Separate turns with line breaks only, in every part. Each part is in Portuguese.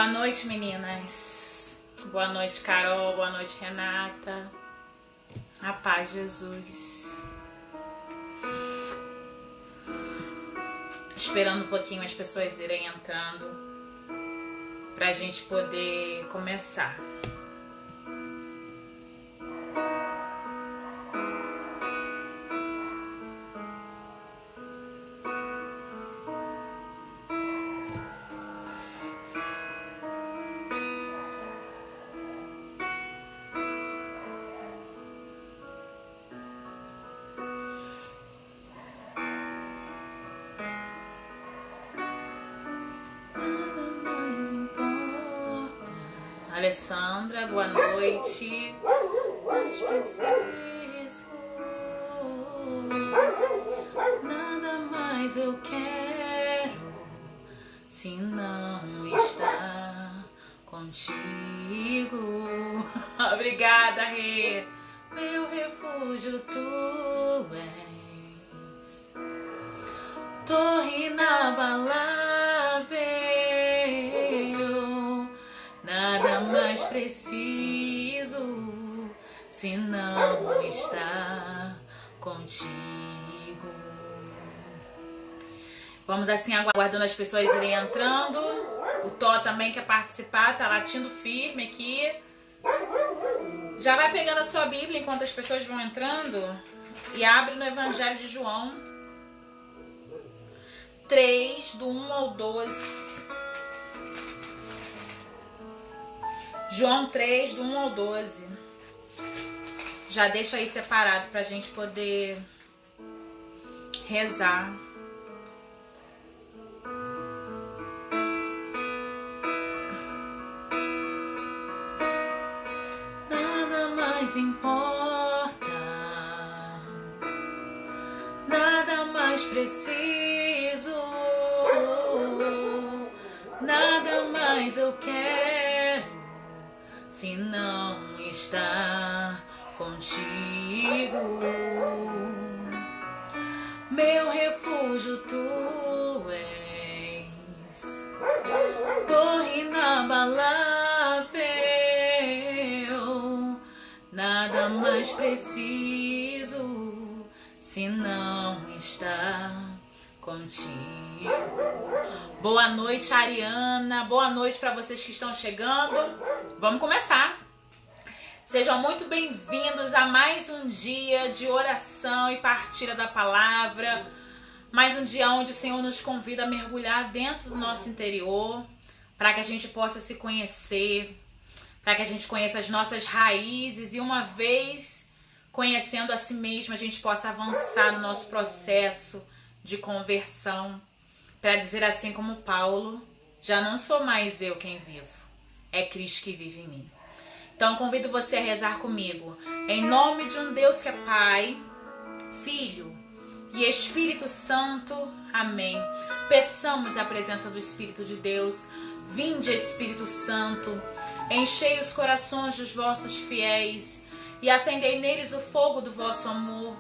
Boa noite, meninas. Boa noite, Carol. Boa noite, Renata. A paz de Jesus. Esperando um pouquinho as pessoas irem entrando pra gente poder começar. Alessandra, boa noite. Mas preciso, nada mais eu quero se não estar contigo. Obrigada, Rê. Meu refúgio tu és, torre inabalável. Nada mais preciso se não estar contigo. Vamos assim aguardando as pessoas irem entrando. O Tó também quer participar, tá latindo firme aqui. Já vai pegando a sua Bíblia enquanto as pessoas vão entrando e abre no Evangelho de João 3, do 1 ao 12. João 3, do 1 ao 12. Já deixa aí separado pra gente poder rezar. Nada mais importa, nada mais preciso, nada mais eu quero se não estar contigo. Meu refúgio tu és, torre inabalável. Nada mais preciso se não estar contigo. Boa noite, Ariana. Boa noite para vocês que estão chegando. Vamos começar. Sejam muito bem-vindos a mais um dia de oração e partilha da palavra. Mais um dia onde o Senhor nos convida a mergulhar dentro do nosso interior, para que a gente possa se conhecer, para que a gente conheça as nossas raízes e uma vez conhecendo a si mesmo, a gente possa avançar no nosso processo de conversão, para dizer assim como Paulo: já não sou mais eu quem vivo, é Cristo que vive em mim. Então convido você a rezar comigo, em nome de um Deus que é Pai, Filho e Espírito Santo. Amém. Peçamos a presença do Espírito de Deus. Vinde, Espírito Santo, enchei os corações dos vossos fiéis e acendei neles o fogo do vosso amor.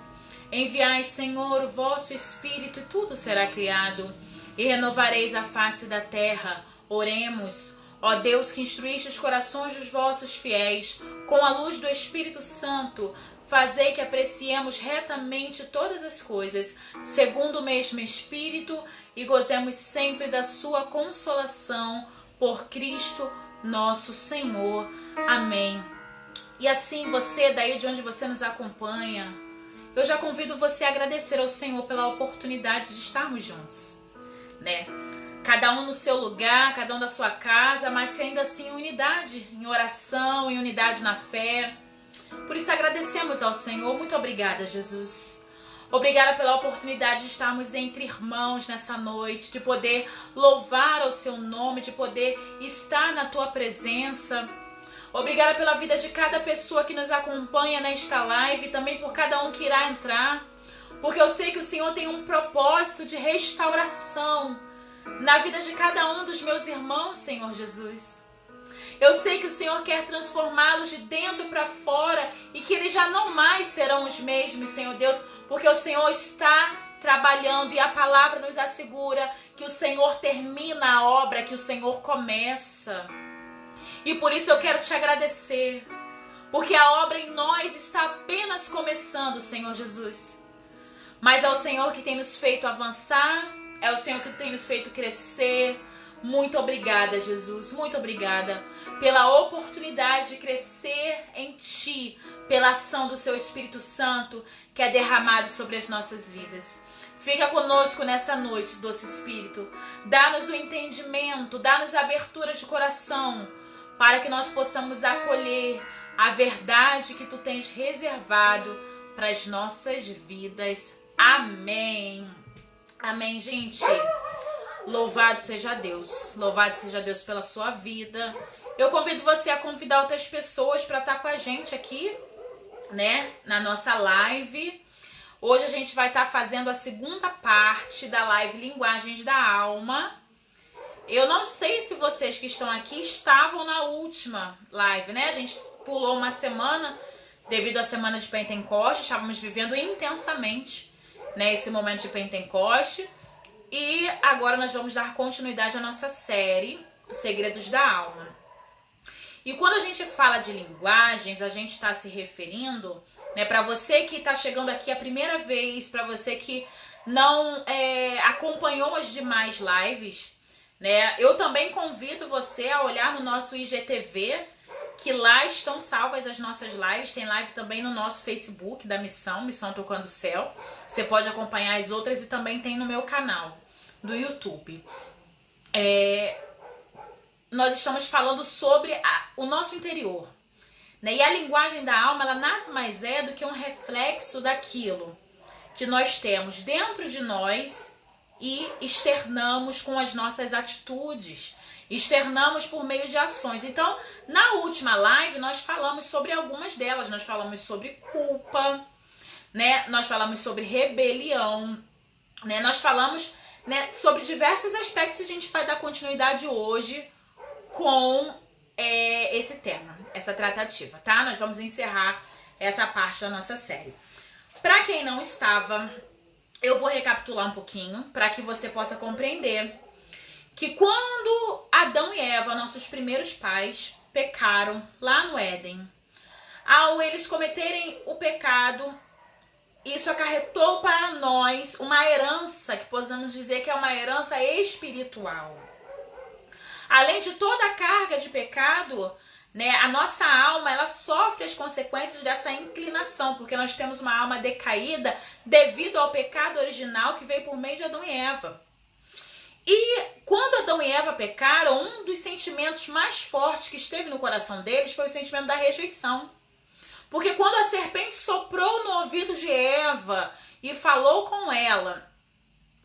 Enviai, Senhor, o vosso Espírito e tudo será criado e renovareis a face da terra. Oremos. Ó Deus, que instruíste os corações dos vossos fiéis com a luz do Espírito Santo, fazei que apreciemos retamente todas as coisas, segundo o mesmo Espírito, e gozemos sempre da sua consolação, por Cristo nosso Senhor. Amém. E assim você, daí de onde você nos acompanha, eu já convido você a agradecer ao Senhor pela oportunidade de estarmos juntos, né? Cada um no seu lugar, cada um da sua casa, mas que ainda assim em unidade, em oração, em unidade na fé. Por isso agradecemos ao Senhor. Muito obrigada, Jesus. Obrigada pela oportunidade de estarmos entre irmãos nessa noite, de poder louvar o seu nome, de poder estar na tua presença. Obrigada pela vida de cada pessoa que nos acompanha nesta live e também por cada um que irá entrar, porque eu sei que o Senhor tem um propósito de restauração na vida de cada um dos meus irmãos, Senhor Jesus. Eu sei que o Senhor quer transformá-los de dentro para fora e que eles já não mais serão os mesmos, Senhor Deus, porque o Senhor está trabalhando, e a palavra nos assegura que o Senhor termina a obra que o Senhor começa. E por isso eu quero te agradecer, porque a obra em nós está apenas começando, Senhor Jesus. Mas é o Senhor que tem nos feito avançar, é o Senhor que tem nos feito crescer. Muito obrigada, Jesus, muito obrigada pela oportunidade de crescer em Ti, pela ação do Seu Espírito Santo que é derramado sobre as nossas vidas. Fica conosco nessa noite, doce Espírito. Dá-nos o entendimento, dá-nos a abertura de coração, para que nós possamos acolher a verdade que Tu tens reservado para as nossas vidas. Amém. Amém, gente. Louvado seja Deus. Louvado seja Deus pela sua vida. Eu convido você a convidar outras pessoas para estar com a gente aqui, né, na nossa live. Hoje a gente vai estar fazendo a segunda parte da live Linguagens da Alma. Eu não sei se vocês que estão aqui estavam na última live, né? A gente pulou uma semana devido à semana de Pentecoste. Estávamos vivendo intensamente, né, esse momento de Pentecoste. E agora nós vamos dar continuidade à nossa série Segredos da Alma. E quando a gente fala de linguagens, a gente está se referindo, né, para você que está chegando aqui a primeira vez, para você que não acompanhou as demais lives, né, eu também convido você a olhar no nosso IGTV, que lá estão salvas as nossas lives. Tem live também no nosso Facebook da Missão Tocando o Céu. Você pode acompanhar as outras e também tem no meu canal do YouTube. Nós estamos falando sobre o nosso interior, né? E a linguagem da alma, ela nada mais é do que um reflexo daquilo que nós temos dentro de nós e externamos com as nossas atitudes, externamos por meio de ações. Então, na última live, nós falamos sobre algumas delas. Nós falamos sobre culpa, né? Nós falamos sobre rebelião, né? Nós falamos, né, sobre diversos aspectos. A gente vai dar continuidade hoje com esse tema, essa tratativa, tá? Nós vamos encerrar essa parte da nossa série. Para quem não estava, eu vou recapitular um pouquinho para que você possa compreender que quando Adão e Eva, nossos primeiros pais, pecaram lá no Éden, ao eles cometerem o pecado, isso acarretou para nós uma herança, que podemos dizer que é uma herança espiritual. Além de toda a carga de pecado, né, a nossa alma, ela sofre as consequências dessa inclinação, porque nós temos uma alma decaída devido ao pecado original que veio por meio de Adão e Eva. E quando Adão e Eva pecaram, um dos sentimentos mais fortes que esteve no coração deles foi o sentimento da rejeição. Porque quando a serpente soprou no ouvido de Eva e falou com ela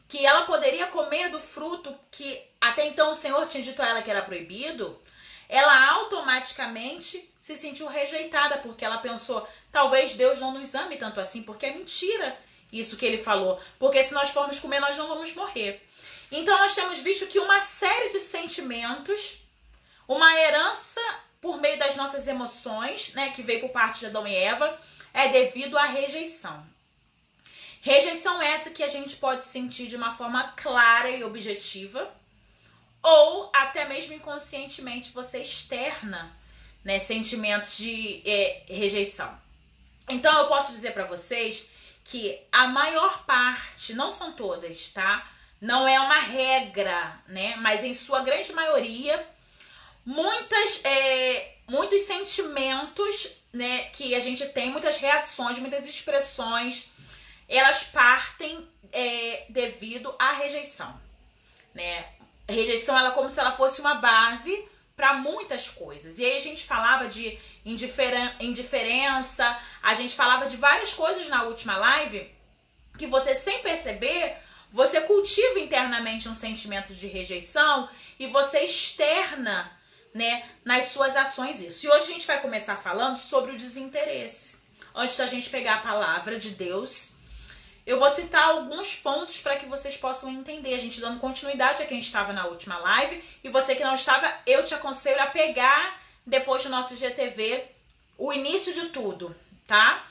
que ela poderia comer do fruto que até então o Senhor tinha dito a ela que era proibido, ela automaticamente se sentiu rejeitada, porque ela pensou, talvez Deus não nos ame tanto assim, porque é mentira isso que ele falou, porque se nós formos comer nós não vamos morrer. Então nós temos visto que uma série de sentimentos, uma herança por meio das nossas emoções, né, que veio por parte de Adão e Eva, é devido à rejeição. Rejeição essa que a gente pode sentir de uma forma clara e objetiva, ou até mesmo inconscientemente você externa, né, sentimentos de rejeição. Então eu posso dizer para vocês que a maior parte, não são todas, tá? Não é uma regra, né? Mas em sua grande maioria, muitos sentimentos, né, que a gente tem, muitas reações, muitas expressões, elas partem devido à rejeição, né? A rejeição, ela é como se ela fosse uma base para muitas coisas. E aí a gente falava de indiferença, a gente falava de várias coisas na última live que você, sem perceber, você cultiva internamente um sentimento de rejeição e você externa, né, nas suas ações isso. E hoje a gente vai começar falando sobre o desinteresse. Antes da gente pegar a palavra de Deus, eu vou citar alguns pontos para que vocês possam entender. A gente dando continuidade a quem estava na última live. E você que não estava, eu te aconselho a pegar, depois do nosso GTV, o início de tudo, tá?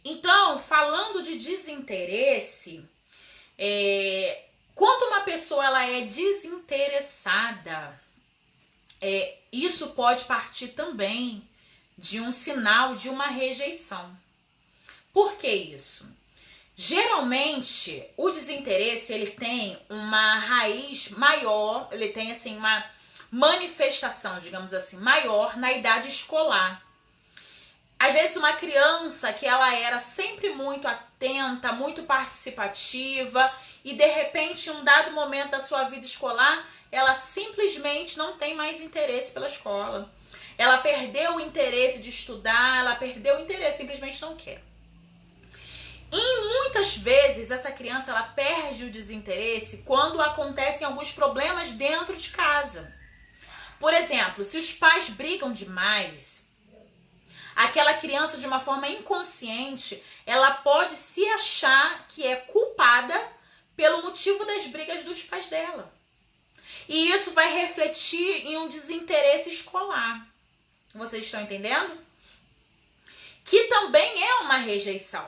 Então, falando de desinteresse, quando uma pessoa ela é desinteressada, isso pode partir também de um sinal de uma rejeição. Por que isso? Geralmente, o desinteresse ele tem uma raiz maior, ele tem assim uma manifestação, digamos assim, maior na idade escolar. Às vezes uma criança que ela era sempre muito atenta, muito participativa e de repente em um dado momento da sua vida escolar, ela simplesmente não tem mais interesse pela escola. Ela perdeu o interesse de estudar, ela perdeu o interesse, simplesmente não quer. E muitas vezes essa criança ela perde o desinteresse quando acontecem alguns problemas dentro de casa. Por exemplo, se os pais brigam demais, aquela criança de uma forma inconsciente, ela pode se achar que é culpada pelo motivo das brigas dos pais dela. E isso vai refletir em um desinteresse escolar. Vocês estão entendendo? Que também é uma rejeição,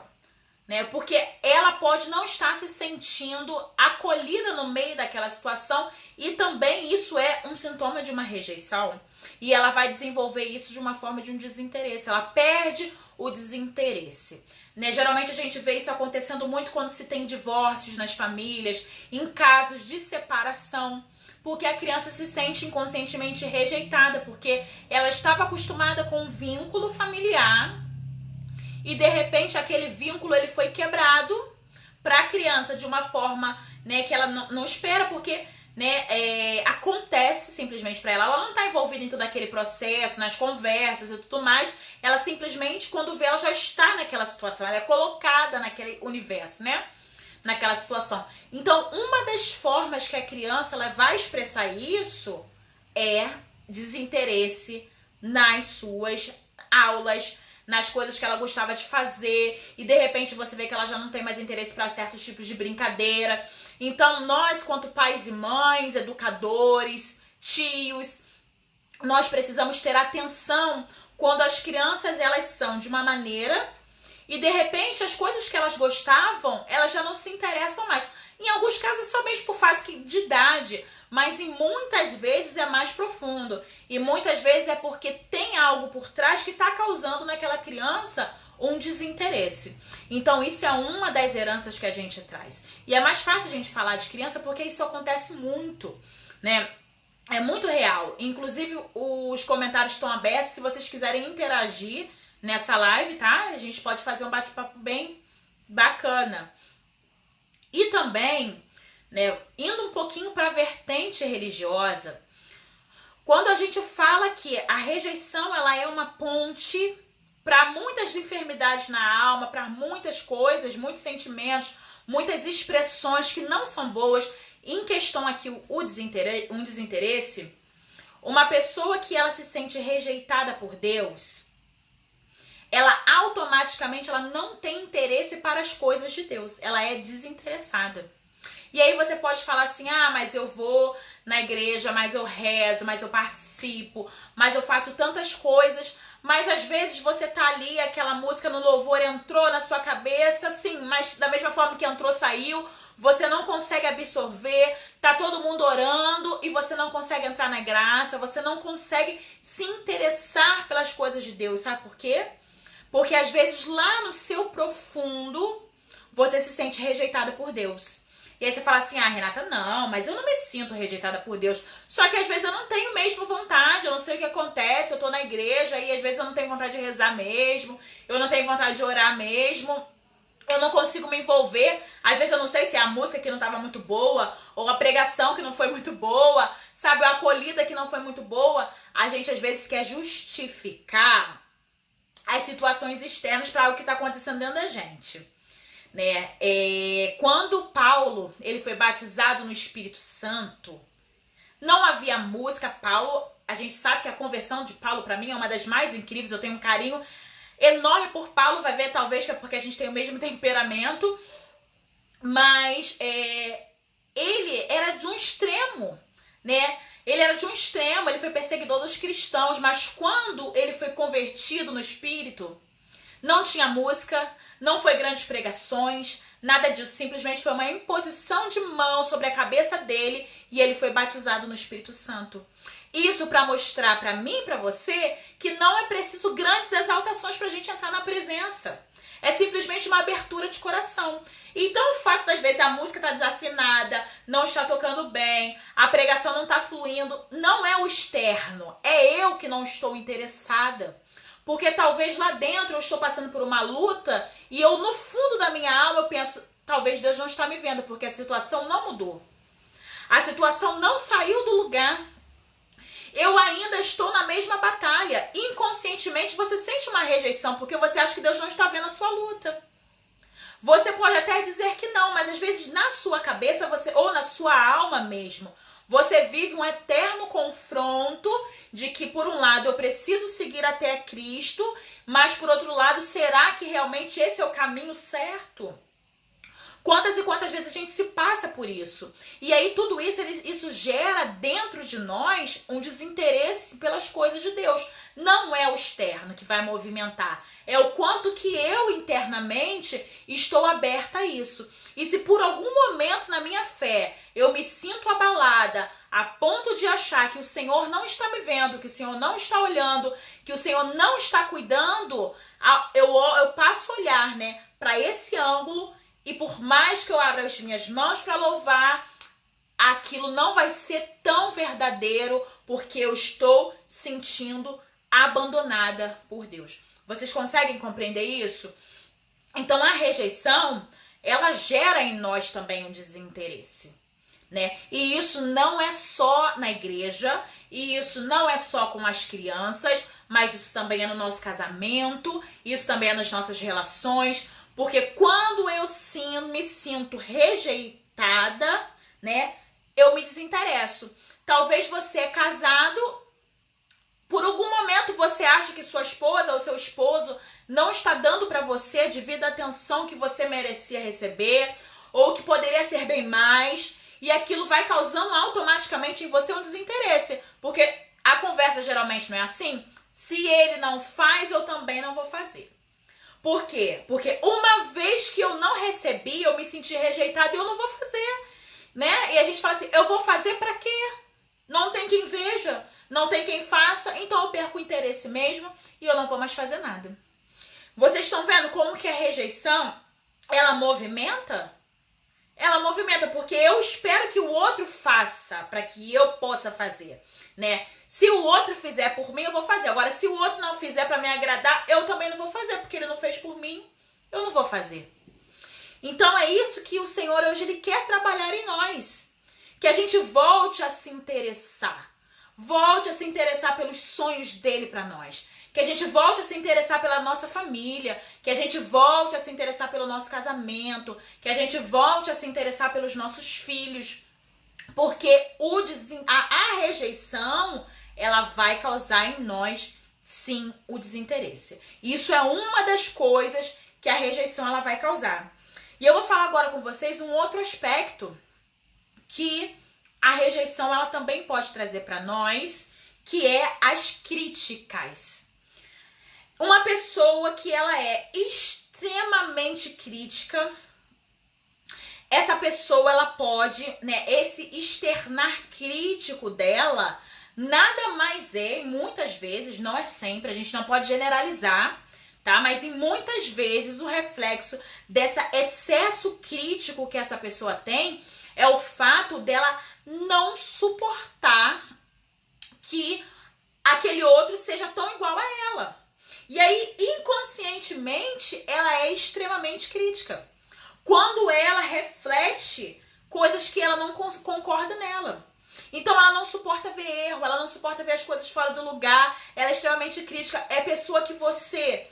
né? Porque ela pode não estar se sentindo acolhida no meio daquela situação e também isso é um sintoma de uma rejeição. E ela vai desenvolver isso de uma forma de um desinteresse. Ela perde o desinteresse, né? Geralmente a gente vê isso acontecendo muito quando se tem divórcios nas famílias, em casos de separação, porque a criança se sente inconscientemente rejeitada, porque ela estava acostumada com um vínculo familiar e de repente aquele vínculo ele foi quebrado para a criança de uma forma, né, que ela não espera, porque, né, acontece simplesmente para ela. Ela não está envolvida em todo aquele processo, nas conversas e tudo mais. Ela simplesmente, quando vê, ela já está naquela situação. Ela é colocada naquele universo, né? Naquela situação. Então, uma das formas que a criança ela vai expressar isso é desinteresse nas suas aulas, nas coisas que ela gostava de fazer, e de repente você vê que ela já não tem mais interesse para certos tipos de brincadeira. Então nós, quanto pais e mães, educadores, tios, nós precisamos ter atenção quando as crianças elas são de uma maneira e de repente as coisas que elas gostavam, elas já não se interessam mais. Em alguns casos é só mesmo por fase de idade, mas em muitas vezes é mais profundo. E muitas vezes é porque tem algo por trás que está causando naquela criança um desinteresse. Então isso é uma das heranças que a gente traz. E é mais fácil a gente falar de criança porque isso acontece muito, né? É muito real. Inclusive os comentários estão abertos se vocês quiserem interagir nessa live, tá? A gente pode fazer um bate-papo bem bacana. E também, né, indo um pouquinho para a vertente religiosa, quando a gente fala que a rejeição ela é uma ponte para muitas enfermidades na alma, para muitas coisas, muitos sentimentos, muitas expressões que não são boas, em questão aqui um desinteresse, uma pessoa que ela se sente rejeitada por Deus, ela automaticamente ela não tem interesse para as coisas de Deus. Ela é desinteressada. E aí você pode falar assim, mas eu vou na igreja, mas eu rezo, mas eu participo, mas eu faço tantas coisas, mas às vezes você tá ali, aquela música no louvor entrou na sua cabeça, sim, mas da mesma forma que entrou, saiu, você não consegue absorver, tá todo mundo orando e você não consegue entrar na graça, você não consegue se interessar pelas coisas de Deus, sabe por quê? Porque às vezes lá no seu profundo, você se sente rejeitada por Deus. E aí você fala assim, Renata, não, mas eu não me sinto rejeitada por Deus. Só que às vezes eu não tenho mesmo vontade, eu não sei o que acontece, eu tô na igreja e às vezes eu não tenho vontade de rezar mesmo, eu não tenho vontade de orar mesmo, eu não consigo me envolver. Às vezes eu não sei se é a música que não estava muito boa, ou a pregação que não foi muito boa, sabe, a acolhida que não foi muito boa. A gente às vezes quer justificar as situações externas para o que está acontecendo dentro da gente, né? Quando Paulo ele foi batizado no Espírito Santo, não havia música. Paulo, a gente sabe que a conversão de Paulo para mim é uma das mais incríveis. Eu tenho um carinho enorme por Paulo. Vai ver, talvez que é porque a gente tem o mesmo temperamento, mas ele era de um extremo, né? Ele era de um extremo, ele foi perseguidor dos cristãos, mas quando ele foi convertido no Espírito, Não tinha música, não foi grandes pregações, nada disso. Simplesmente foi uma imposição de mão sobre a cabeça dele e ele foi batizado no Espírito Santo. Isso para mostrar para mim e para você que não é preciso grandes exaltações para a gente entrar na presença. É simplesmente uma abertura de coração. Então o fato das vezes a música está desafinada, não está tocando bem, a pregação não está fluindo, não é o externo, é eu que não estou interessada. Porque talvez lá dentro eu estou passando por uma luta e eu no fundo da minha alma eu penso, talvez Deus não está me vendo, porque a situação não mudou. A situação não saiu do lugar. Eu ainda estou na mesma batalha. Inconscientemente você sente uma rejeição, porque você acha que Deus não está vendo a sua luta. Você pode até dizer que não, mas às vezes na sua cabeça, ou na sua alma mesmo, você vive um eterno confronto de que, por um lado, eu preciso seguir até Cristo, mas, por outro lado, será que realmente esse é o caminho certo? Quantas e quantas vezes a gente se passa por isso? E aí tudo isso gera dentro de nós um desinteresse pelas coisas de Deus. Não é o externo que vai movimentar, é o quanto que eu internamente estou aberta a isso. E se por algum momento na minha fé eu me sinto abalada a ponto de achar que o Senhor não está me vendo, que o Senhor não está olhando, que o Senhor não está cuidando, eu passo a olhar, para esse ângulo. E por mais que eu abra as minhas mãos para louvar, aquilo não vai ser tão verdadeiro porque eu estou sentindo abandonada por Deus. Vocês conseguem compreender isso? Então a rejeição, ela gera em nós também um desinteresse, E isso não é só na igreja, e isso não é só com as crianças, mas isso também é no nosso casamento, isso também é nas nossas relações. Porque quando eu me sinto rejeitada, eu me desinteresso. Talvez você é casado, por algum momento você acha que sua esposa ou seu esposo não está dando para você devido à atenção que você merecia receber, ou que poderia ser bem mais, e aquilo vai causando automaticamente em você um desinteresse. Porque a conversa geralmente não é assim? Se ele não faz, eu também não vou fazer. Por quê? Porque uma vez que eu não recebi, eu me senti rejeitada e eu não vou fazer, E a gente fala assim, eu vou fazer pra quê? Não tem quem veja, não tem quem faça, então eu perco o interesse mesmo e eu não vou mais fazer nada. Vocês estão vendo como que a rejeição, ela movimenta? Ela movimenta porque eu espero que o outro faça para que eu possa fazer, Se o outro fizer por mim, eu vou fazer. Agora, se o outro não fizer para me agradar, eu também não vou fazer, porque ele não fez por mim, eu não vou fazer. Então, é isso que o Senhor hoje ele quer trabalhar em nós. Que a gente volte a se interessar. Volte a se interessar pelos sonhos dele para nós. Que a gente volte a se interessar pela nossa família. Que a gente volte a se interessar pelo nosso casamento. Que a gente volte a se interessar pelos nossos filhos. Porque a rejeição, ela vai causar em nós, sim, o desinteresse. Isso é uma das coisas que a rejeição ela vai causar. E eu vou falar agora com vocês um outro aspecto que a rejeição ela também pode trazer para nós, que é as críticas. Uma pessoa que ela é extremamente crítica, essa pessoa ela pode, esse externar crítico dela, nada mais é, muitas vezes, não é sempre, a gente não pode generalizar, tá? Mas em muitas vezes o reflexo desse excesso crítico que essa pessoa tem é o fato dela não suportar que aquele outro seja tão igual a ela. E aí, inconscientemente, ela é extremamente crítica. Quando ela reflete coisas que ela não concorda nela. Então ela não suporta ver erro, ela não suporta ver as coisas fora do lugar, ela é extremamente crítica. É pessoa que você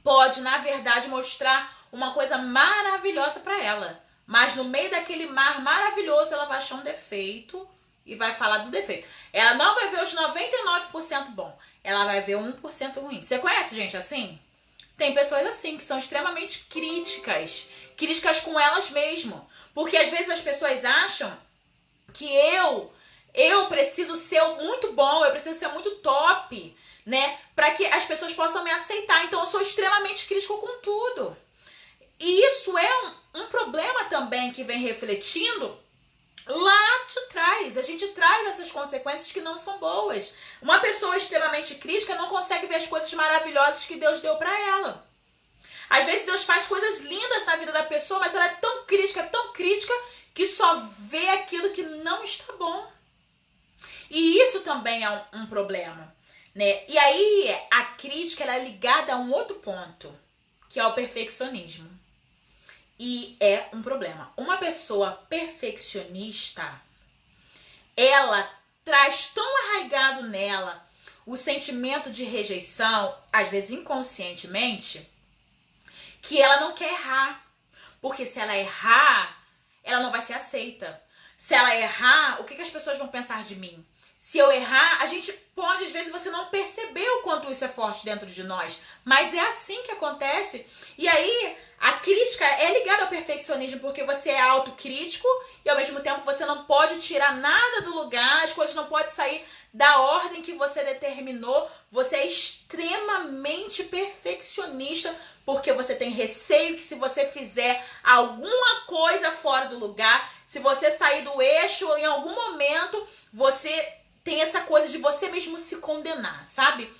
pode, na verdade, mostrar uma coisa maravilhosa para ela. Mas no meio daquele mar maravilhoso, ela vai achar um defeito e vai falar do defeito. Ela não vai ver os 99% bom, ela vai ver 1% ruim. Você conhece gente assim? Tem pessoas assim, que são extremamente críticas com elas mesmas. Porque às vezes as pessoas acham que eu preciso ser muito bom, eu preciso ser muito top, né? Para que as pessoas possam me aceitar. Então eu sou extremamente crítico com tudo. E isso é um problema também que vem refletindo lá de trás. A gente traz essas consequências que não são boas. Uma pessoa extremamente crítica não consegue ver as coisas maravilhosas que Deus deu para ela. Às vezes Deus faz coisas lindas na vida da pessoa, mas ela é tão crítica, que só vê aquilo que não está bom. E isso também é um problema, né? E aí a crítica ela é ligada a um outro ponto, que é o perfeccionismo. E é um problema. Uma pessoa perfeccionista, ela traz tão arraigado nela o sentimento de rejeição, às vezes inconscientemente, que ela não quer errar. Porque se ela errar, ela não vai ser aceita. Se ela errar, o que as pessoas vão pensar de mim? Se eu errar, a gente pode, às vezes, você não perceber o quanto isso é forte dentro de nós. Mas é assim que acontece. E aí, a crítica é ligada ao perfeccionismo, porque você é autocrítico e, ao mesmo tempo, você não pode tirar nada do lugar, as coisas não podem sair da ordem que você determinou. Você é extremamente perfeccionista, porque você tem receio que se você fizer alguma coisa fora do lugar, se você sair do eixo em algum momento, você tem essa coisa de você mesmo se condenar, sabe?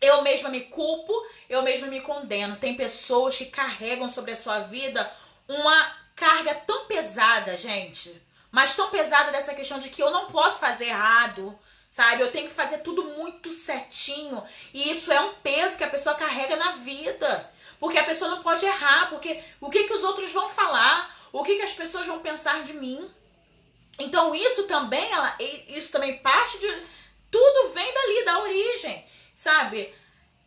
Eu mesma me culpo, eu mesma me condeno. Tem pessoas que carregam sobre a sua vida uma carga tão pesada, gente. Mas tão pesada dessa questão de que eu não posso fazer errado, sabe? Eu tenho que fazer tudo muito certinho. E isso é um peso que a pessoa carrega na vida. Porque a pessoa não pode errar, porque o que os outros vão falar? O que as pessoas vão pensar de mim? Então isso também parte de... Tudo vem dali, da origem, sabe?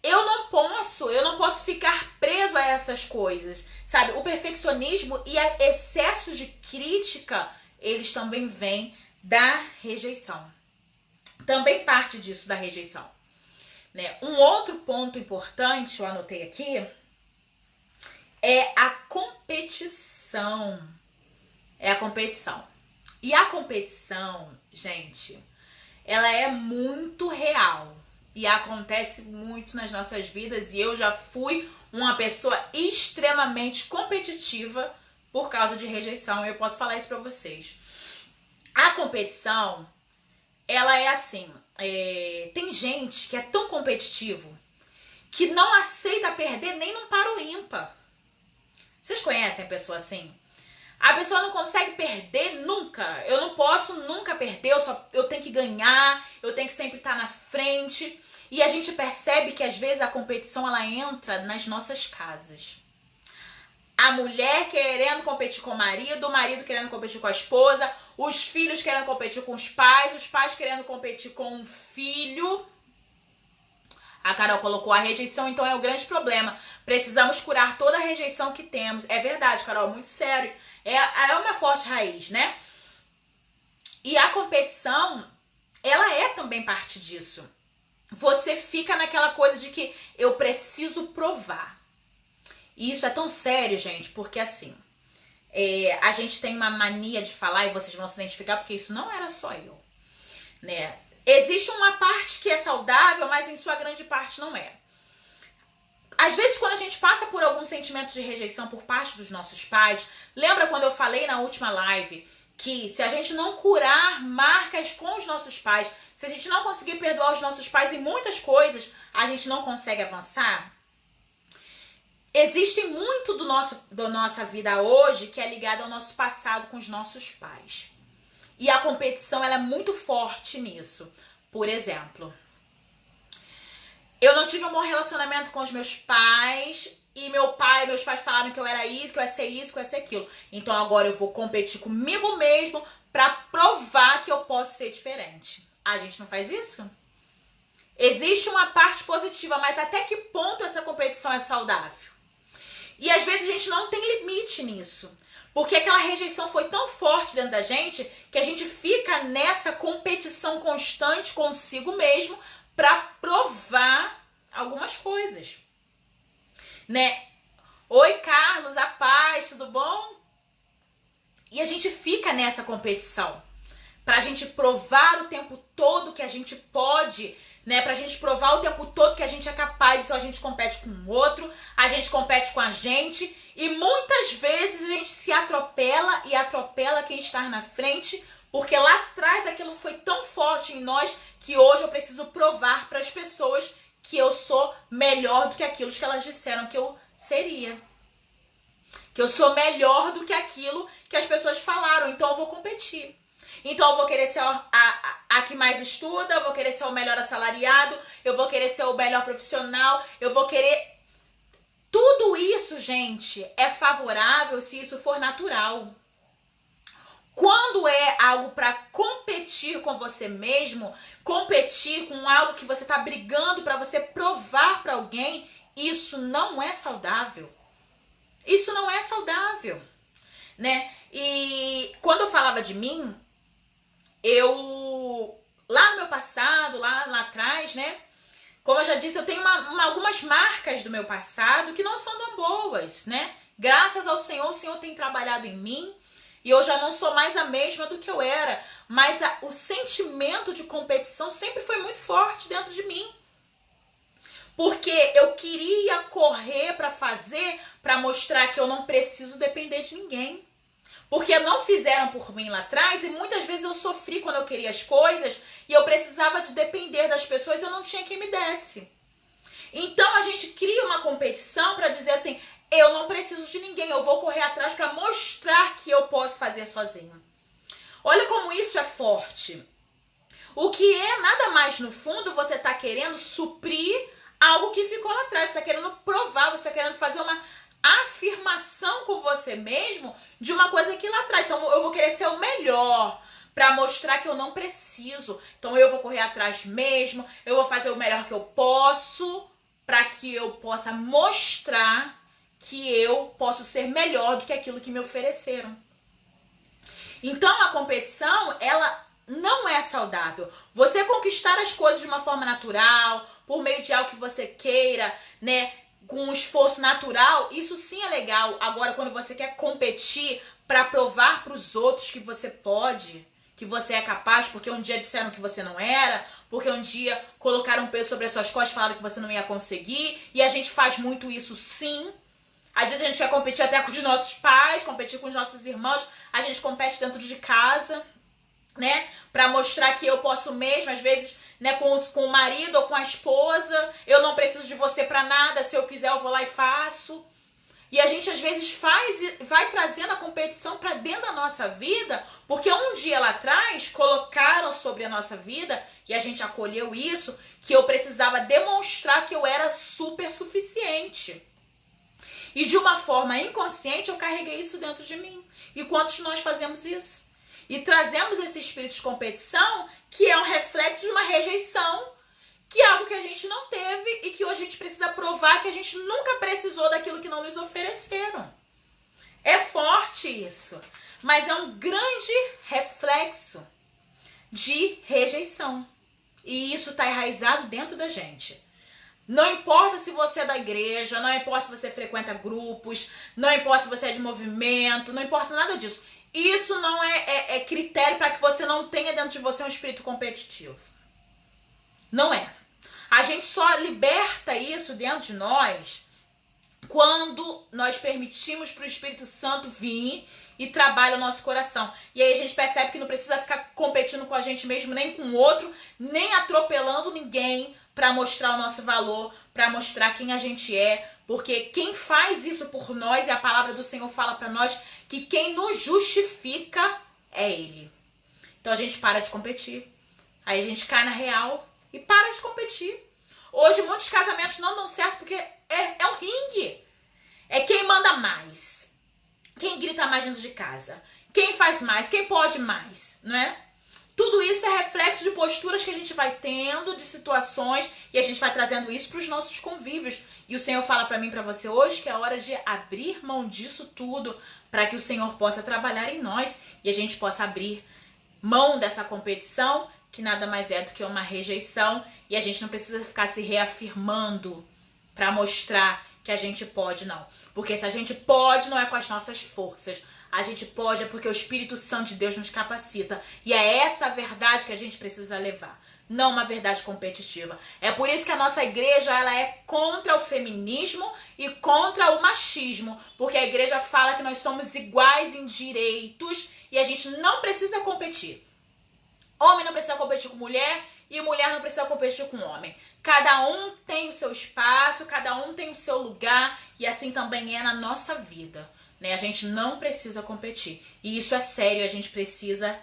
Eu não posso ficar preso a essas coisas, sabe? O perfeccionismo e excesso de crítica, eles também vêm da rejeição. Também parte disso, da rejeição, né? Um outro ponto importante, eu anotei aqui, é a competição. E a competição, gente, ela é muito real. E acontece muito nas nossas vidas. E eu já fui uma pessoa extremamente competitiva por causa de rejeição. Eu posso falar isso pra vocês. A competição, ela é assim. Tem gente que é tão competitivo que não aceita perder nem num par ou ímpar. Vocês conhecem a pessoa assim? A pessoa não consegue perder nunca. Eu não posso nunca perder, eu tenho que ganhar, eu tenho que sempre estar na frente. E a gente percebe que às vezes a competição ela entra nas nossas casas. A mulher querendo competir com o marido querendo competir com a esposa, os filhos querendo competir com os pais querendo competir com um filho. A Carol colocou a rejeição, então é o grande problema. Precisamos curar toda a rejeição que temos. É verdade, Carol, muito sério. É uma forte raiz, né? E a competição, ela é também parte disso. Você fica naquela coisa de que eu preciso provar. E isso é tão sério, gente, porque assim, a gente tem uma mania de falar, e vocês vão se identificar, porque isso não era só eu, né? Existe uma parte que é saudável, mas em sua grande parte não é. Às vezes, quando a gente passa por algum sentimento de rejeição por parte dos nossos pais, lembra quando eu falei na última live que se a gente não curar marcas com os nossos pais, se a gente não conseguir perdoar os nossos pais em muitas coisas, a gente não consegue avançar? Existe muito da nossa vida hoje que é ligado ao nosso passado com os nossos pais. E a competição ela é muito forte nisso. Por exemplo, eu não tive um bom relacionamento com os meus pais e meus pais falaram que eu era isso, que eu ia ser isso, que eu ia ser aquilo. Então agora eu vou competir comigo mesmo pra provar que eu posso ser diferente. A gente não faz isso? Existe uma parte positiva, mas até que ponto essa competição é saudável? E às vezes a gente não tem limite nisso. Porque aquela rejeição foi tão forte dentro da gente que a gente fica nessa competição constante consigo mesmo para provar algumas coisas, né? Oi, Carlos, a paz, tudo bom? E a gente fica nessa competição pra gente provar o tempo todo que a gente pode né? Pra gente provar o tempo todo que a gente é capaz. Então a gente compete com o outro, a gente compete com a gente. E muitas vezes a gente se atropela e atropela quem está na frente, porque lá atrás aquilo foi tão forte em nós que hoje eu preciso provar para as pessoas que eu sou melhor do que aquilo que elas disseram que eu seria. Que eu sou melhor do que aquilo que as pessoas falaram. Então eu vou competir. Então eu vou querer ser a que mais estuda, eu vou querer ser o melhor assalariado, eu vou querer ser o melhor profissional, eu vou querer... Tudo isso, gente, é favorável se isso for natural. Quando é algo para competir com você mesmo, competir com algo que você está brigando para você provar para alguém, isso não é saudável. Isso não é saudável, né? E quando eu falava de mim, lá no meu passado, lá atrás, né? Como eu já disse, eu tenho algumas marcas do meu passado que não são tão boas, né? Graças ao Senhor, o Senhor tem trabalhado em mim e eu já não sou mais a mesma do que eu era. Mas o sentimento de competição sempre foi muito forte dentro de mim. Porque eu queria correr para fazer, para mostrar que eu não preciso depender de ninguém. Porque não fizeram por mim lá atrás e muitas vezes eu sofri quando eu queria as coisas e eu precisava de depender das pessoas e eu não tinha quem me desse. Então a gente cria uma competição para dizer assim, eu não preciso de ninguém, eu vou correr atrás para mostrar que eu posso fazer sozinho. Olha como isso é forte. O que é nada mais no fundo você está querendo suprir algo que ficou lá atrás, você está querendo provar, você está querendo fazer uma afirmação com você mesmo de uma coisa que lá atrás. Então eu vou querer ser o melhor para mostrar que eu não preciso. Então eu vou correr atrás mesmo, eu vou fazer o melhor que eu posso para que eu possa mostrar que eu posso ser melhor do que aquilo que me ofereceram. Então a competição, ela não é saudável. Você conquistar as coisas de uma forma natural, por meio de algo que você queira, né? Com um esforço natural, isso sim é legal. Agora, quando você quer competir para provar para os outros que você pode, que você é capaz, porque um dia disseram que você não era, porque um dia colocaram um peso sobre as suas costas e falaram que você não ia conseguir, e a gente faz muito isso sim. Às vezes a gente quer competir até com os nossos pais, competir com os nossos irmãos, a gente compete dentro de casa, né? Para mostrar que eu posso mesmo, às vezes... né, com o marido ou com a esposa, eu não preciso de você pra nada, se eu quiser eu vou lá e faço. E a gente às vezes vai trazendo a competição pra dentro da nossa vida, porque um dia lá atrás colocaram sobre a nossa vida, e a gente acolheu isso, que eu precisava demonstrar que eu era super suficiente. E de uma forma inconsciente eu carreguei isso dentro de mim. E quantos nós fazemos isso? E trazemos esse espírito de competição, que é um reflexo de uma rejeição, que é algo que a gente não teve e que hoje a gente precisa provar que a gente nunca precisou daquilo que não nos ofereceram. É forte isso, mas é um grande reflexo de rejeição. E isso está enraizado dentro da gente. Não importa se você é da igreja, não importa se você frequenta grupos, não importa se você é de movimento, não importa nada disso. Isso não é critério para que você não tenha dentro de você um espírito competitivo. Não é. A gente só liberta isso dentro de nós quando nós permitimos para o Espírito Santo vir e trabalhar o nosso coração. E aí a gente percebe que não precisa ficar competindo com a gente mesmo, nem com o outro, nem atropelando ninguém para mostrar o nosso valor, para mostrar quem a gente é. Porque quem faz isso por nós, e a palavra do Senhor fala para nós, que quem nos justifica é Ele. Então a gente para de competir. Aí a gente cai na real e para de competir. Hoje muitos casamentos não dão certo porque é um ringue. É quem manda mais. Quem grita mais dentro de casa. Quem faz mais, quem pode mais, não é? Tudo isso é reflexo de posturas que a gente vai tendo, de situações, e a gente vai trazendo isso para os nossos convívios. E o Senhor fala para mim e para você hoje que é hora de abrir mão disso tudo para que o Senhor possa trabalhar em nós e a gente possa abrir mão dessa competição, que nada mais é do que uma rejeição, e a gente não precisa ficar se reafirmando para mostrar que a gente pode, não. Porque se a gente pode, não é com as nossas forças. A gente pode é porque o Espírito Santo de Deus nos capacita. E é essa a verdade que a gente precisa levar. não uma verdade competitiva. É por isso que a nossa igreja ela é contra o feminismo e contra o machismo, porque a igreja fala que nós somos iguais em direitos e a gente não precisa competir. Homem não precisa competir com mulher e mulher não precisa competir com homem. Cada um tem o seu espaço, cada um tem o seu lugar e assim também é na nossa vida, né? A gente não precisa competir. E isso é sério, a gente precisa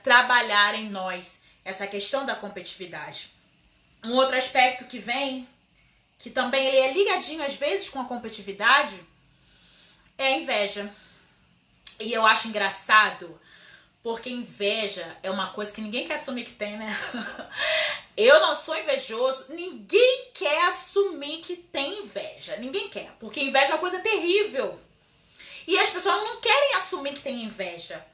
trabalhar em nós essa questão da competitividade. Um outro aspecto que vem, que também ele é ligadinho às vezes com a competitividade, é a inveja. E eu acho engraçado, porque inveja é uma coisa que ninguém quer assumir que tem, né? Eu não sou invejoso, ninguém quer assumir que tem inveja. Ninguém quer, porque inveja é uma coisa terrível. E as pessoas não querem assumir que tem inveja.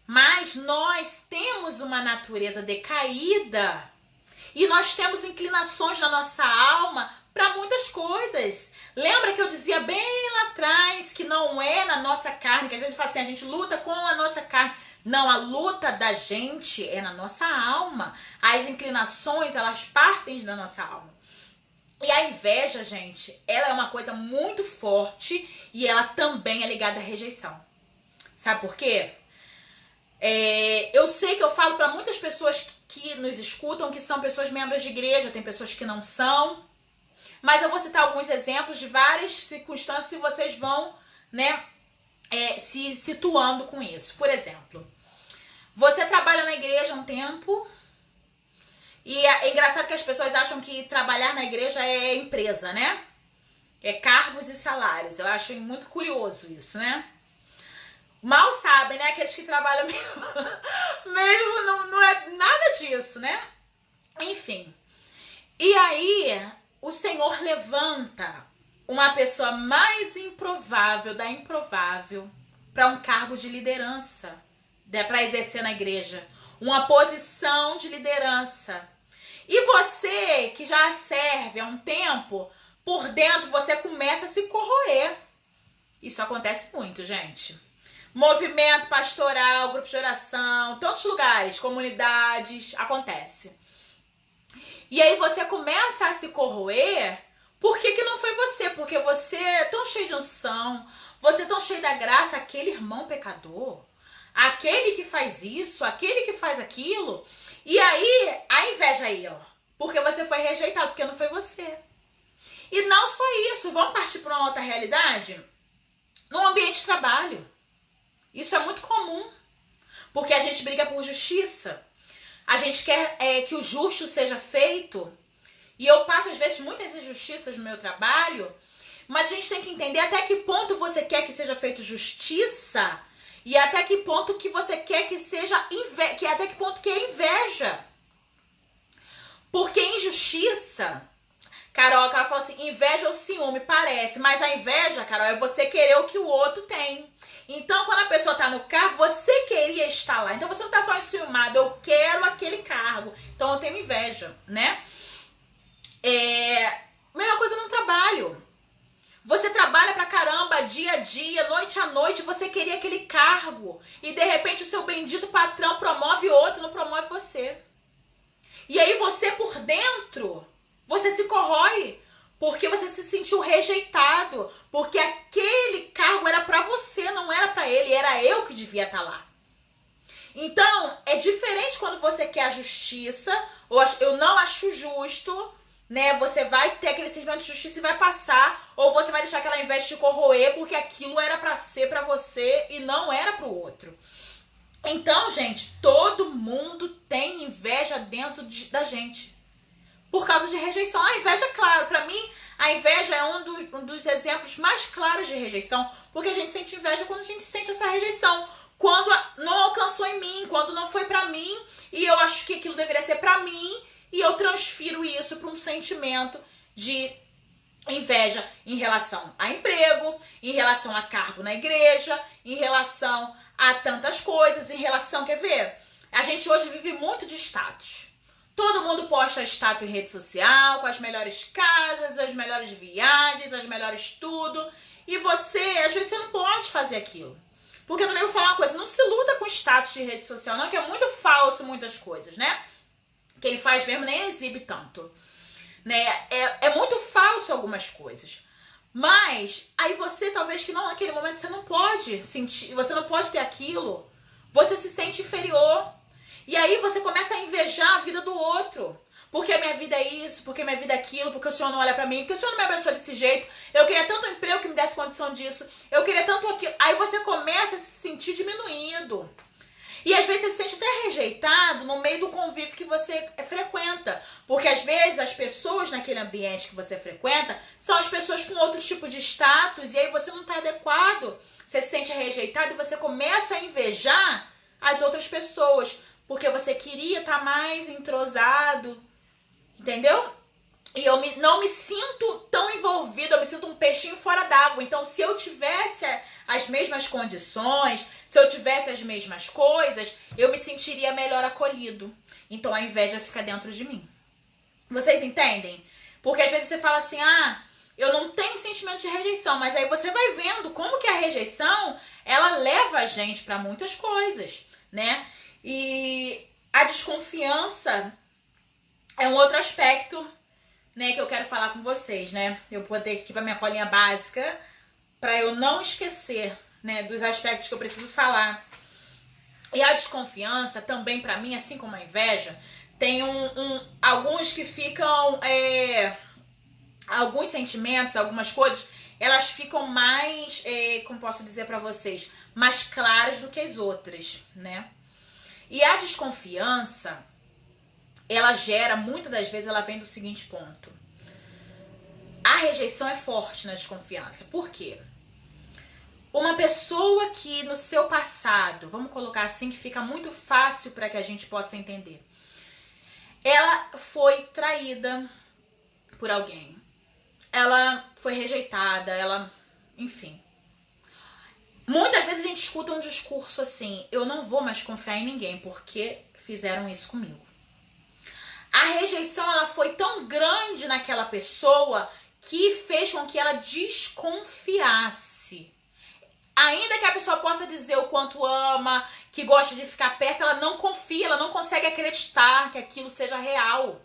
Mas nós temos uma natureza decaída e nós temos inclinações na nossa alma para muitas coisas. Lembra que eu dizia bem lá atrás que não é na nossa carne, que a gente fala assim, a gente luta com a nossa carne. Não, a luta da gente é na nossa alma. As inclinações, elas partem da nossa alma. E a inveja, gente, ela é uma coisa muito forte e ela também é ligada à rejeição. Sabe por quê? Eu sei que eu falo para muitas pessoas que nos escutam, que são pessoas membros de igreja, tem pessoas que não são, mas eu vou citar alguns exemplos de várias circunstâncias e vocês vão, né, se situando com isso. Por exemplo, você trabalha na igreja há um tempo e é engraçado que as pessoas acham que trabalhar na igreja é empresa, né? É cargos e salários. Eu acho muito curioso isso, né? Mal sabem, né? Aqueles que trabalham mesmo não é nada disso, né? Enfim. E aí, o Senhor levanta uma pessoa mais improvável da improvável para um cargo de liderança, para exercer na igreja. Uma posição de liderança. E você, que já serve há um tempo, por dentro você começa a se corroer. Isso acontece muito, gente. Movimento pastoral, grupo de oração, tantos lugares, comunidades, acontece. E aí você começa a se corroer, por que não foi você? Porque você é tão cheio de unção, você é tão cheio da graça, aquele irmão pecador, aquele que faz isso, aquele que faz aquilo. E aí, a inveja aí, ó, porque você foi rejeitado, porque não foi você. E não só isso, vamos partir para uma outra realidade? No ambiente de trabalho. Isso é muito comum, porque a gente briga por justiça, a gente quer que o justo seja feito, e eu passo às vezes muitas injustiças no meu trabalho, mas a gente tem que entender até que ponto você quer que seja feito justiça, e até que ponto que você quer que seja até que ponto que é inveja. Porque injustiça, Carol falou assim, inveja ou ciúme, parece, mas a inveja, Carol, é você querer o que o outro tem. Então, quando a pessoa tá no cargo, você queria estar lá. Então, você não tá só enciumado, eu quero aquele cargo. Então, eu tenho inveja, né? Mesma coisa no trabalho. Você trabalha pra caramba, dia a dia, noite a noite, você queria aquele cargo. E, de repente, o seu bendito patrão promove outro, não promove você. E aí, você por dentro, você se corrói. Porque você se sentiu rejeitado. Porque aquele cargo era pra você, não era pra ele. Era eu que devia estar lá. Então, é diferente quando você quer a justiça. Ou eu não acho justo, né? Você vai ter aquele sentimento de justiça e vai passar. Ou você vai deixar aquela inveja te corroer. Porque aquilo era pra ser pra você e não era pro outro. Então, gente, todo mundo tem inveja dentro da gente. Por causa de rejeição. A inveja, claro, pra mim, a inveja é um dos exemplos mais claros de rejeição, porque a gente sente inveja quando a gente sente essa rejeição. Quando não alcançou em mim, quando não foi pra mim, e eu acho que aquilo deveria ser pra mim, e eu transfiro isso pra um sentimento de inveja em relação a emprego, em relação a cargo na igreja, em relação a tantas coisas, em relação, quer ver? A gente hoje vive muito de status. Todo mundo posta status em rede social, com as melhores casas, as melhores viagens, as melhores tudo. E você, às vezes, você não pode fazer aquilo. Porque eu também vou falar uma coisa, não se luta com status de rede social, não, que é muito falso muitas coisas, né? Quem faz mesmo nem exibe tanto, né? É muito falso algumas coisas. Mas aí você, talvez que não naquele momento, você não pode sentir, você não pode ter aquilo. Você se sente inferior. E aí você começa a invejar a vida do outro. Porque a minha vida é isso, porque a minha vida é aquilo, porque o Senhor não olha pra mim, porque o Senhor não me abençoa desse jeito. Eu queria tanto um emprego que me desse condição disso. Eu queria tanto aquilo. Aí você começa a se sentir diminuído. E às vezes você se sente até rejeitado no meio do convívio que você frequenta. Porque às vezes as pessoas naquele ambiente que você frequenta são as pessoas com outro tipo de status. E aí você não está adequado. Você se sente rejeitado e você começa a invejar as outras pessoas. Porque você queria estar mais entrosado. Entendeu? E eu não me sinto tão envolvida, eu me sinto um peixinho fora d'água. Então, se eu tivesse as mesmas condições, se eu tivesse as mesmas coisas, eu me sentiria melhor acolhido. Então, a inveja fica dentro de mim. Vocês entendem? Porque às vezes você fala assim, eu não tenho sentimento de rejeição, mas aí você vai vendo como que a rejeição, ela leva a gente para muitas coisas, né? E a desconfiança é um outro aspecto, né, que eu quero falar com vocês, né? Eu botei aqui pra minha colinha básica para eu não esquecer, né, dos aspectos que eu preciso falar. E a desconfiança também, para mim, assim como a inveja, tem alguns que ficam, alguns sentimentos, algumas coisas, elas ficam mais, como posso dizer para vocês, mais claras do que as outras, né? E a desconfiança, ela gera, muitas das vezes, ela vem do seguinte ponto. A rejeição é forte na desconfiança. Por quê? Uma pessoa que no seu passado, vamos colocar assim que fica muito fácil para que a gente possa entender. Ela foi traída por alguém. Ela foi rejeitada, enfim. Muitas vezes a gente escuta um discurso assim, eu não vou mais confiar em ninguém porque fizeram isso comigo. A rejeição, ela foi tão grande naquela pessoa que fez com que ela desconfiasse. Ainda que a pessoa possa dizer o quanto ama, que gosta de ficar perto, ela não confia, ela não consegue acreditar que aquilo seja real.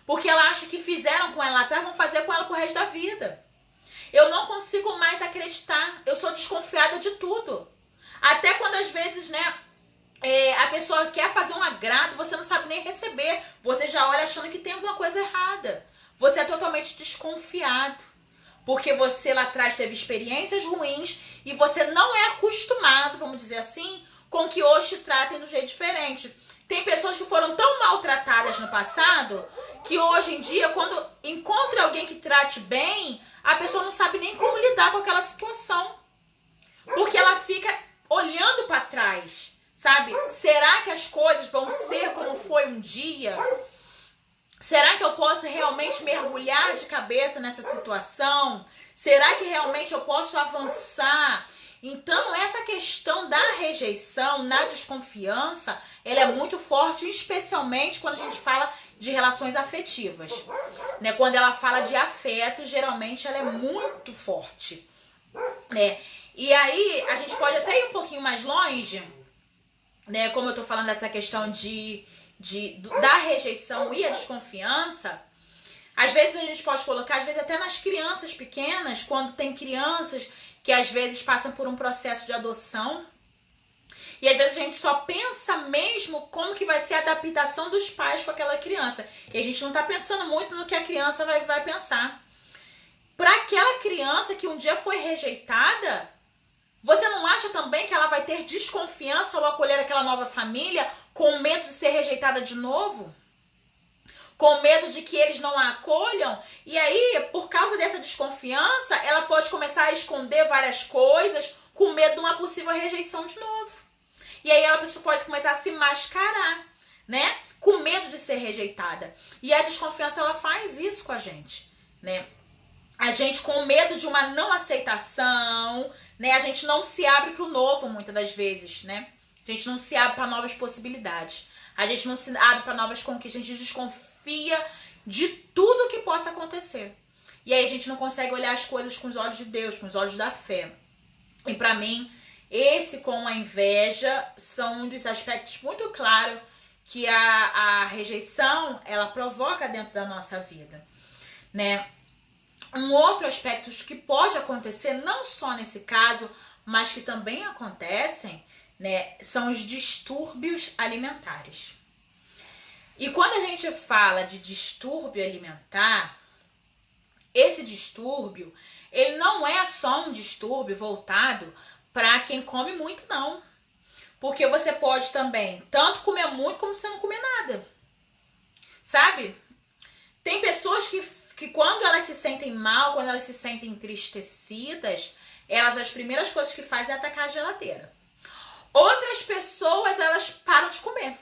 Porque ela acha que fizeram com ela lá atrás, vão fazer com ela pro resto da vida. Eu não consigo mais acreditar, eu sou desconfiada de tudo. Até quando às vezes, né, a pessoa quer fazer um agrado, você não sabe nem receber. Você já olha achando que tem alguma coisa errada. Você é totalmente desconfiado. Porque você lá atrás teve experiências ruins e você não é acostumado, vamos dizer assim, com que hoje te tratem de um jeito diferente. Tem pessoas que foram tão maltratadas no passado que hoje em dia, quando encontra alguém que trate bem, a pessoa não sabe nem como lidar com aquela situação. Porque ela fica olhando para trás. Sabe? Será que as coisas vão ser como foi um dia? Será que eu posso realmente mergulhar de cabeça nessa situação? Será que realmente eu posso avançar? Então, essa questão da rejeição, na desconfiança, ela é muito forte, especialmente quando a gente fala de relações afetivas. Né? Quando ela fala de afeto, geralmente ela é muito forte. Né? E aí, a gente pode até ir um pouquinho mais longe, né, como eu tô falando dessa questão da rejeição e a desconfiança, às vezes a gente pode colocar, às vezes até nas crianças pequenas, quando tem crianças que às vezes passam por um processo de adoção, e às vezes a gente só pensa mesmo como que vai ser a adaptação dos pais com aquela criança, e a gente não tá pensando muito no que a criança vai pensar. Para aquela criança que um dia foi rejeitada, você não acha também que ela vai ter desconfiança ao acolher aquela nova família, com medo de ser rejeitada de novo? Com medo de que eles não a acolham? E aí, por causa dessa desconfiança, ela pode começar a esconder várias coisas, com medo de uma possível rejeição de novo. E aí a pessoa pode começar a se mascarar, né? Com medo de ser rejeitada. E a desconfiança, ela faz isso com a gente, né? A gente com medo de uma não aceitação, né? A gente não se abre para o novo muitas das vezes, né? A gente não se abre para novas possibilidades. A gente não se abre para novas conquistas. A gente desconfia de tudo que possa acontecer. E aí a gente não consegue olhar as coisas com os olhos de Deus, com os olhos da fé. E para mim, esse com a inveja são um dos aspectos muito claros que a rejeição, ela provoca dentro da nossa vida, né? Um outro aspecto que pode acontecer, não só nesse caso, mas que também acontecem, né, são os distúrbios alimentares. E quando a gente fala de distúrbio alimentar, esse distúrbio, ele não é só um distúrbio voltado para quem come muito, não. Porque você pode também tanto comer muito como você não comer nada. Sabe? Tem pessoas que quando elas se sentem mal, quando elas se sentem entristecidas, as primeiras coisas que fazem é atacar a geladeira. Outras pessoas, elas param de comer,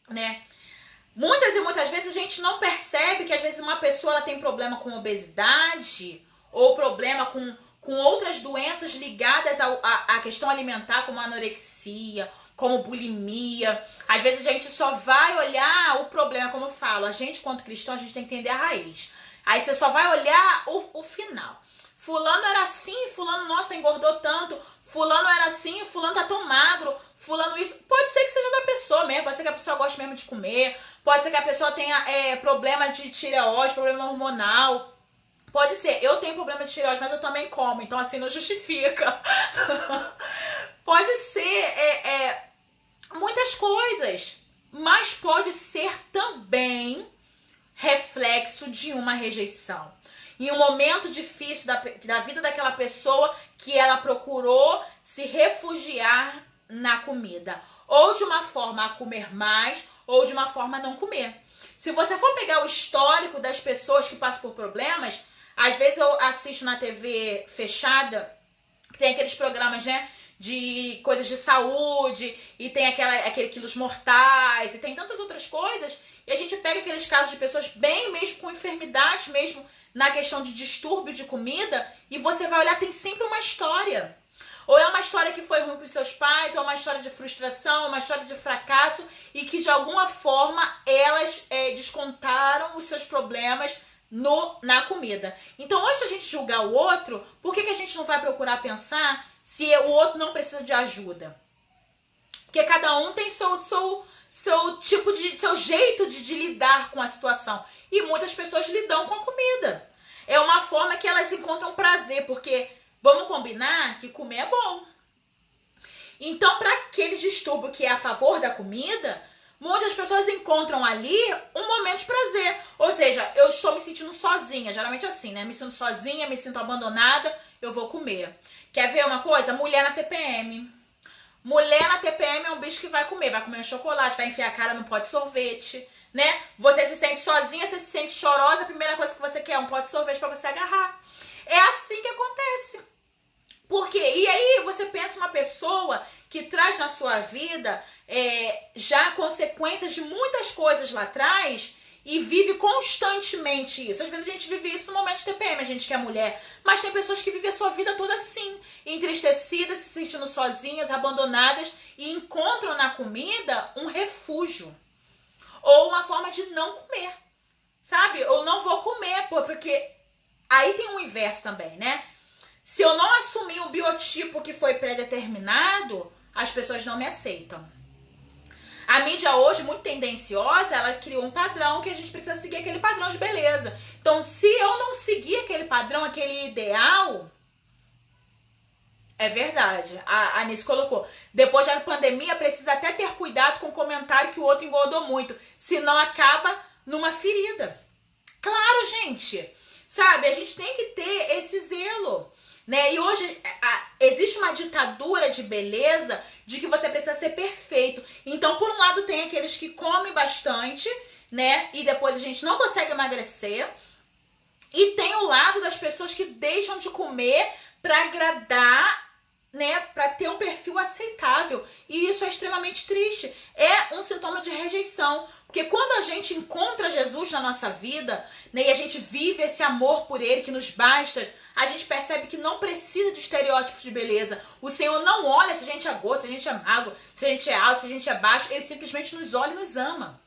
né? Muitas e muitas vezes a gente não percebe que às vezes uma pessoa ela tem problema com obesidade ou problema com outras doenças ligadas à questão alimentar, como anorexia, como bulimia. Às vezes a gente só vai olhar o problema, como eu falo, a gente, quanto cristão, a gente tem que entender a raiz. Aí você só vai olhar o final. Fulano era assim, fulano, nossa, engordou tanto. Fulano era assim, fulano tá tão magro. Fulano isso. Pode ser que seja da pessoa mesmo, pode ser que a pessoa goste mesmo de comer. Pode ser que a pessoa tenha problema de tireoide, problema hormonal. Pode ser, eu tenho problema de tireoide, mas eu também como, então assim não justifica. Pode ser muitas coisas, mas pode ser também reflexo de uma rejeição. Em um momento difícil da vida daquela pessoa que ela procurou se refugiar na comida. Ou de uma forma a comer mais, ou de uma forma a não comer. Se você for pegar o histórico das pessoas que passam por problemas, às vezes eu assisto na TV fechada, que tem aqueles programas, né, de coisas de saúde, e tem aquele quilos mortais, e tem tantas outras coisas, e a gente pega aqueles casos de pessoas bem mesmo com enfermidades mesmo, na questão de distúrbio de comida, e você vai olhar, tem sempre uma história. Ou é uma história que foi ruim para os seus pais, ou uma história de frustração, uma história de fracasso, e que de alguma forma elas descontaram os seus problemas na comida. Então, antes da gente julgar o outro, por que a gente não vai procurar pensar se o outro não precisa de ajuda? Porque cada um tem seu tipo seu jeito de lidar com a situação. E muitas pessoas lidam com a comida. É uma forma que elas encontram prazer, porque vamos combinar que comer é bom. Então, para aquele distúrbio que é a favor da comida, muitas pessoas encontram ali um momento de prazer. Ou seja, eu estou me sentindo sozinha. Geralmente é assim, né? Me sinto sozinha, me sinto abandonada, eu vou comer. Quer ver uma coisa? Mulher na TPM. Mulher na TPM é um bicho que vai comer um chocolate, vai enfiar a cara no pote de sorvete, né? Você se sente sozinha, você se sente chorosa, a primeira coisa que você quer é um pote de sorvete pra você agarrar. É assim que acontece. Por quê? E aí você pensa uma pessoa que traz na sua vida já consequências de muitas coisas lá atrás e vive constantemente isso. Às vezes a gente vive isso no momento de TPM, a gente que é mulher, mas tem pessoas que vivem a sua vida toda assim, entristecidas, se sentindo sozinhas, abandonadas e encontram na comida um refúgio ou uma forma de não comer, sabe? Ou não vou comer, porque aí tem um inverso também, né? Se eu não assumir o biotipo que foi predeterminado, as pessoas não me aceitam. A mídia hoje, muito tendenciosa, ela criou um padrão que a gente precisa seguir aquele padrão de beleza. Então, se eu não seguir aquele padrão, aquele ideal, é verdade. A Anice colocou, depois da pandemia, precisa até ter cuidado com o comentário que o outro engordou muito, senão acaba numa ferida. Claro, gente, sabe? A gente tem que ter esse zelo, né? E hoje existe uma ditadura de beleza de que você precisa ser perfeito. Então, por um lado, tem aqueles que comem bastante, né? E depois a gente não consegue emagrecer. E tem o lado das pessoas que deixam de comer para agradar, né? Para ter um perfil aceitável. E isso é extremamente triste. É um sintoma de rejeição. Porque quando a gente encontra Jesus na nossa vida, né? E a gente vive esse amor por Ele que nos basta, a gente percebe que não precisa de estereótipos de beleza. O Senhor não olha se a gente é gordo, se a gente é magro, se a gente é alto, se a gente é baixo. Ele simplesmente nos olha e nos ama.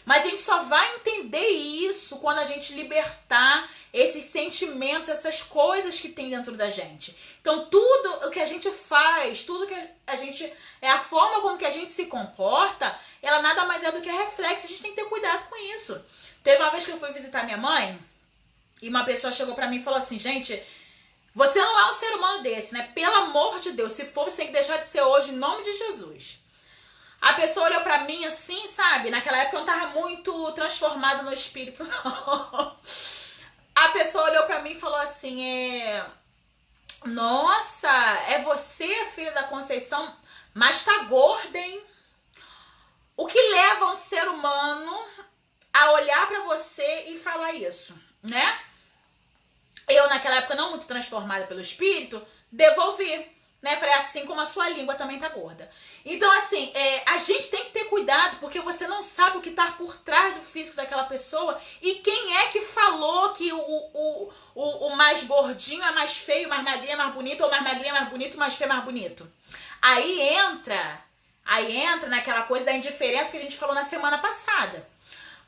Mas a gente só vai entender isso quando a gente libertar esses sentimentos, essas coisas que tem dentro da gente. Então tudo o que a gente faz, tudo que a gente, a forma como que a gente se comporta, ela nada mais é do que reflexo. A gente tem que ter cuidado com isso. Teve uma vez que eu fui visitar minha mãe e uma pessoa chegou pra mim e falou assim: gente, você não é um ser humano desse, né? Pelo amor de Deus, se for, você tem que deixar de ser hoje, em nome de Jesus. A pessoa olhou pra mim assim, sabe? Naquela época eu não tava muito transformada no espírito, não. A pessoa olhou pra mim e falou assim: nossa, é você, filha da Conceição, mas tá gorda, hein? O que leva um ser humano a olhar pra você e falar isso, né? Eu, naquela época, não muito transformada pelo espírito, devolvi, né? Falei, assim como a sua língua também tá gorda. Então, assim, a gente tem que ter cuidado, porque você não sabe o que tá por trás do físico daquela pessoa e quem é que falou que o mais gordinho é mais feio, mais magrinho é mais bonito, ou mais magrinho é mais bonito, mais feio é mais bonito. Aí entra naquela coisa da indiferença que a gente falou na semana passada.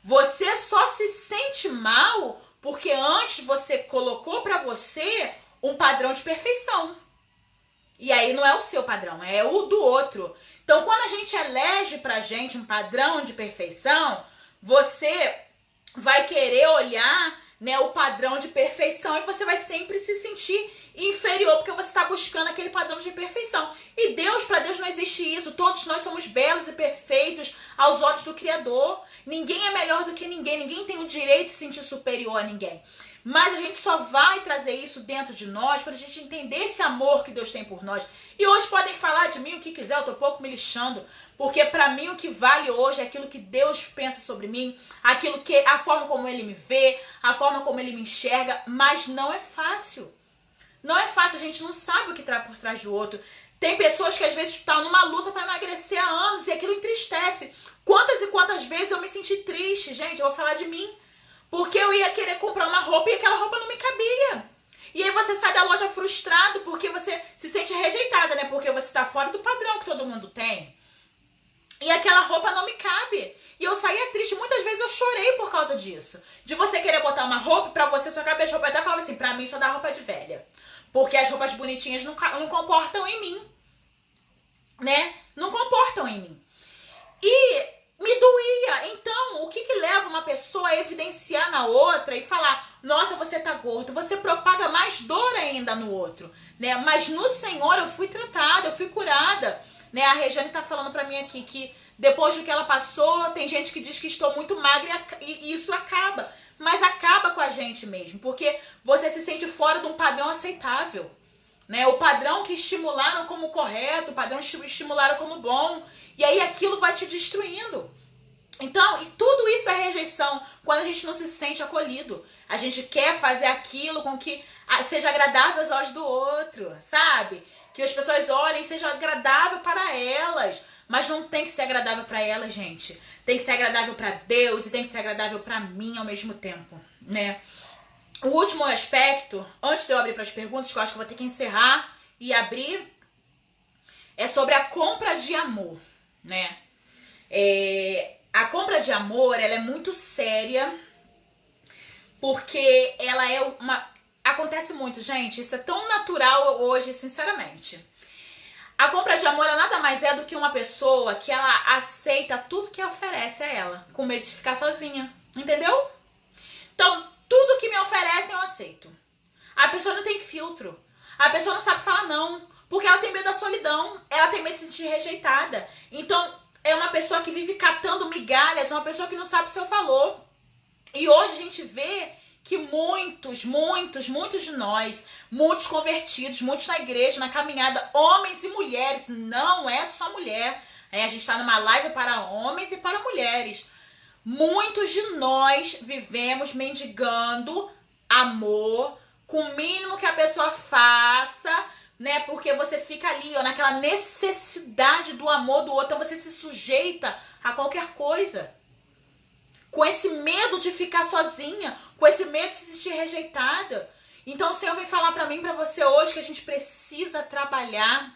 Você só se sente mal porque antes você colocou pra você um padrão de perfeição. E aí não é o seu padrão, é o do outro. Então quando a gente elege pra gente um padrão de perfeição, você vai querer olhar, né, o padrão de perfeição e você vai sempre se sentir inferior porque você está buscando aquele padrão de perfeição. E para Deus não existe isso. Todos nós somos belos e perfeitos aos olhos do Criador. Ninguém é melhor do que ninguém. Ninguém tem o direito de se sentir superior a ninguém. Mas a gente só vai trazer isso dentro de nós quando a gente entender esse amor que Deus tem por nós. E hoje podem falar de mim o que quiser, eu tô pouco me lixando, porque pra mim o que vale hoje é aquilo que Deus pensa sobre mim, a forma como Ele me vê, a forma como Ele me enxerga, mas não é fácil. Não é fácil, a gente não sabe o que traz por trás do outro. Tem pessoas que às vezes estão numa luta para emagrecer há anos e aquilo entristece. Quantas e quantas vezes eu me senti triste, gente, eu vou falar de mim. Porque eu ia querer comprar uma roupa e aquela roupa não me cabia. E aí você sai da loja frustrado porque você se sente rejeitada, né? Porque você tá fora do padrão que todo mundo tem. E aquela roupa não me cabe. E eu saía triste. Muitas vezes eu chorei por causa disso. De você querer botar uma roupa pra você, só cabe as roupas. Eu até falava assim, pra mim só dá roupa de velha. Porque as roupas bonitinhas não comportam em mim. Né? Não comportam em mim. E me doía. Então, o que leva uma pessoa a evidenciar na outra e falar, nossa, você tá gordo? Você propaga mais dor ainda no outro, né? Mas no Senhor eu fui tratada, eu fui curada, né? A Regiane tá falando pra mim aqui que depois do que ela passou, tem gente que diz que estou muito magra e isso acaba. Mas acaba com a gente mesmo, porque você se sente fora de um padrão aceitável, né? O padrão que estimularam como correto, o padrão que estimularam como bom. E aí aquilo vai te destruindo. Então, e tudo isso é rejeição quando a gente não se sente acolhido. A gente quer fazer aquilo com que seja agradável aos olhos do outro, sabe? Que as pessoas olhem e seja agradável para elas. Mas não tem que ser agradável para elas, gente. Tem que ser agradável para Deus e tem que ser agradável para mim ao mesmo tempo, né? O último aspecto, antes de eu abrir para as perguntas, que eu acho que eu vou ter que encerrar e abrir, é sobre a compra de amor, né? A compra de amor, ela é muito séria, porque ela é acontece muito, gente, isso é tão natural hoje, sinceramente. A compra de amor, ela nada mais é do que uma pessoa que ela aceita tudo que oferece a ela, com medo de ficar sozinha, entendeu? Então, tudo que me oferecem eu aceito. A pessoa não tem filtro, a pessoa não sabe falar não, porque ela tem medo da solidão, ela tem medo de se sentir rejeitada. Então, é uma pessoa que vive catando migalhas, é uma pessoa que não sabe o seu valor. E hoje a gente vê que muitos de nós, muitos convertidos, muitos na igreja, na caminhada, homens e mulheres, não é só mulher. A gente está numa live para homens e para mulheres. Muitos de nós vivemos mendigando amor, com o mínimo que a pessoa faça, né? Porque você fica ali, ó, naquela necessidade do amor do outro, então você se sujeita a qualquer coisa. Com esse medo de ficar sozinha, com esse medo de se sentir rejeitada. Então o Senhor vem falar pra mim e pra você hoje que a gente precisa trabalhar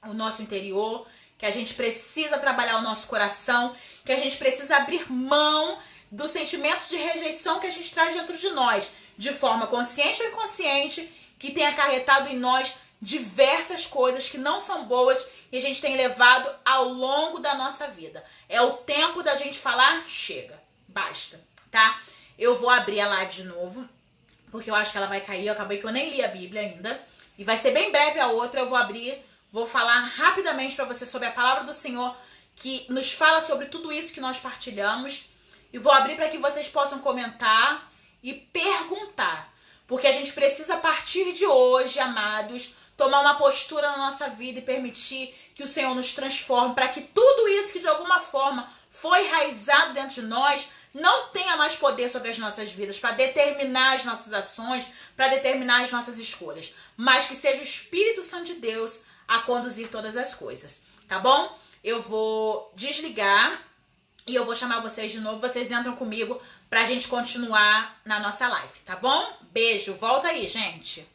o nosso interior, que a gente precisa trabalhar o nosso coração, que a gente precisa abrir mão do sentimento de rejeição que a gente traz dentro de nós, de forma consciente ou inconsciente, que tem acarretado em nós diversas coisas que não são boas e a gente tem levado ao longo da nossa vida. É o tempo da gente falar, chega, basta, tá? Eu vou abrir a live de novo, porque eu acho que ela vai cair, eu acabei que eu nem li a Bíblia ainda, e vai ser bem breve a outra, eu vou abrir, vou falar rapidamente para você sobre a palavra do Senhor, que nos fala sobre tudo isso que nós partilhamos, e vou abrir para que vocês possam comentar e perguntar, porque a gente precisa, a partir de hoje, amados, tomar uma postura na nossa vida e permitir que o Senhor nos transforme, para que tudo isso que de alguma forma foi enraizado dentro de nós não tenha mais poder sobre as nossas vidas, para determinar as nossas ações, para determinar as nossas escolhas, mas que seja o Espírito Santo de Deus a conduzir todas as coisas, tá bom? Eu vou desligar e eu vou chamar vocês de novo, vocês entram comigo pra gente continuar na nossa live, tá bom? Beijo, volta aí, gente!